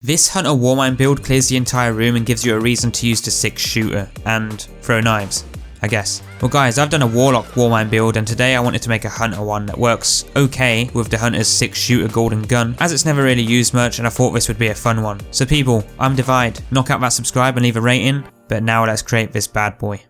This Hunter Warmind build clears the entire room and gives you a reason to use the 6-shooter and throw knives, I guess. Well guys, I've done a Warlock Warmind build and today I wanted to make a Hunter one that works okay with the Hunter's 6-shooter golden gun, as it's never really used much and I thought this would be a fun one. So people, I'm Divide, knock out that subscribe and leave a rating, but now let's create this bad boy.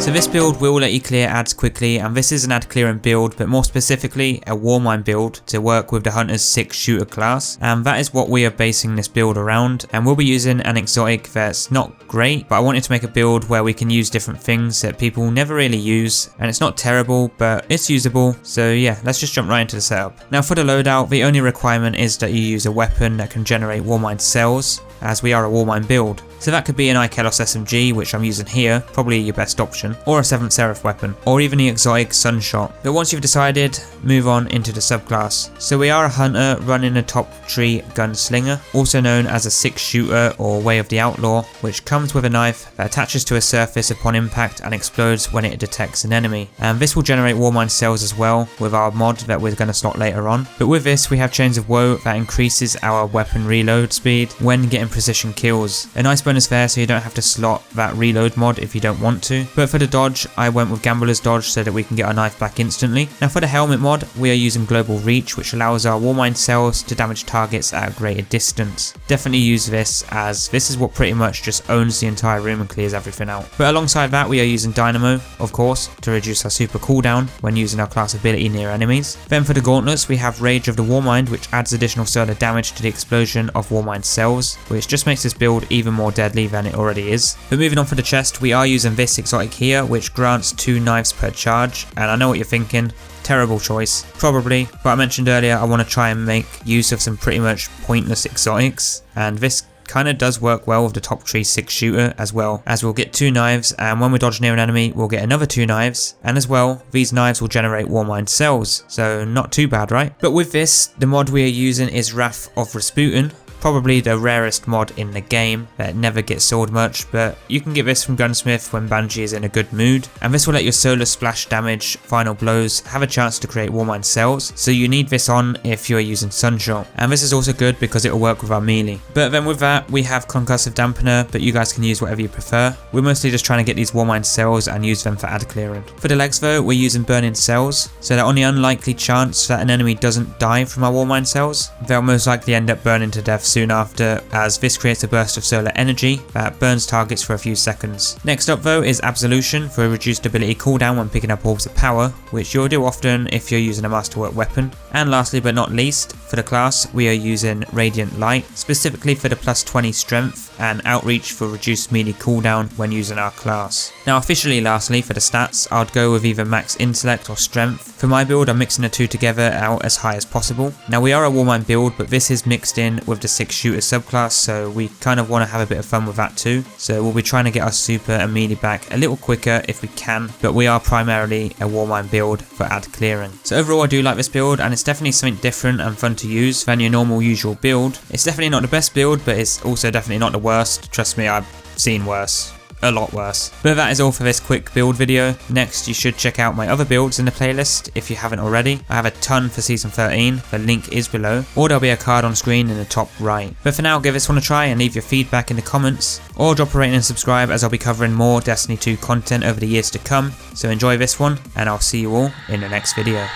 So this build will let you clear ads quickly, and this is an ad clearing build, but more specifically a Warmind build to work with the Hunter's 6-shooter class, and that is what we are basing this build around. And we'll be using an exotic that's not great, but I wanted to make a build where we can use different things that people never really use, and it's not terrible, but it's usable. So yeah, let's just jump right into the setup. Now for the loadout, the only requirement is that you use a weapon that can generate Warmind Cells, as we are a Warmind build. So that could be an Ikelos SMG, which I'm using here, probably your best option, or a 7th Seraph weapon, or even the exotic Sunshot. But once you've decided, move on into the subclass. So we are a hunter running a top tree gunslinger, also known as a 6-shooter or way of the outlaw, which comes with a knife that attaches to a surface upon impact and explodes when it detects an enemy. And this will generate Warmind Cells as well, with our mod that we're going to slot later on. But with this we have Chains of Woe that increases our weapon reload speed when getting precision kills. A nice bonus there, so you don't have to slot that reload mod if you don't want to. But for the dodge, I went with Gambler's Dodge so that we can get our knife back instantly. Now for the helmet mod, we are using Global Reach, which allows our Warmind Cells to damage targets at a greater distance. Definitely use this, as this is what pretty much just owns the entire room and clears everything out. But alongside that, we are using Dynamo, of course, to reduce our super cooldown when using our class ability near enemies. Then for the gauntlets, we have Rage of the Warmind, which adds additional solar damage to the explosion of Warmind Cells, which just makes this build even more deadly than it already is. But moving on for the chest, we are using this exotic here, which grants 2 knives per charge, and I know what you're thinking, terrible choice, probably, but I mentioned earlier I want to try and make use of some pretty much pointless exotics, and this kind of does work well with the top tree 6-shooter, as well as we'll get 2 knives, and when we dodge near an enemy we'll get another 2 knives, and as well these knives will generate Warmind Cells, so not too bad, right? But with this, the mod we are using is Wrath of Rasputin, probably the rarest mod in the game that never gets sold much, but you can get this from Gunsmith when Banshee is in a good mood, and this will let your solar splash damage final blows have a chance to create Warmind Cells, so you need this on if you're using Sunshot, and this is also good because it will work with our melee. But then with that we have Concussive Dampener, but you guys can use whatever you prefer. We're mostly just trying to get these Warmind Cells and use them for ad clearing. For the legs though, we're using Burning Cells, so that on the unlikely chance that an enemy doesn't die from our Warmind Cells, they'll most likely end up burning to death soon after, as this creates a burst of solar energy that burns targets for a few seconds. Next up though is Absolution for a reduced ability cooldown when picking up orbs of power, which you'll do often if you're using a masterwork weapon. And lastly but not least, for the class we are using Radiant Light, specifically for the plus 20 strength, and Outreach for reduced melee cooldown when using our class. Now officially lastly for the stats, I'd go with either max intellect or strength. For my build I'm mixing the two together out as high as possible. Now we are a Warmind build, but this is mixed in with the 6-shooter subclass, so we kind of want to have a bit of fun with that too. So we'll be trying to get our super and melee back a little quicker if we can, but we are primarily a Warmind build for ad clearing. So overall I do like this build, and it's definitely something different and fun to use than your normal usual build. It's definitely not the best build, but it's also definitely not the worst. Trust me, I've seen worse. A lot worse. But that is all for this quick build video. Next you should check out my other builds in the playlist if you haven't already. I have a ton for season 13, the link is below, or there'll be a card on screen in the top right. But for now, give this one a try and leave your feedback in the comments, or drop a rating and subscribe, as I'll be covering more Destiny 2 content over the years to come. So enjoy this one, and I'll see you all in the next video.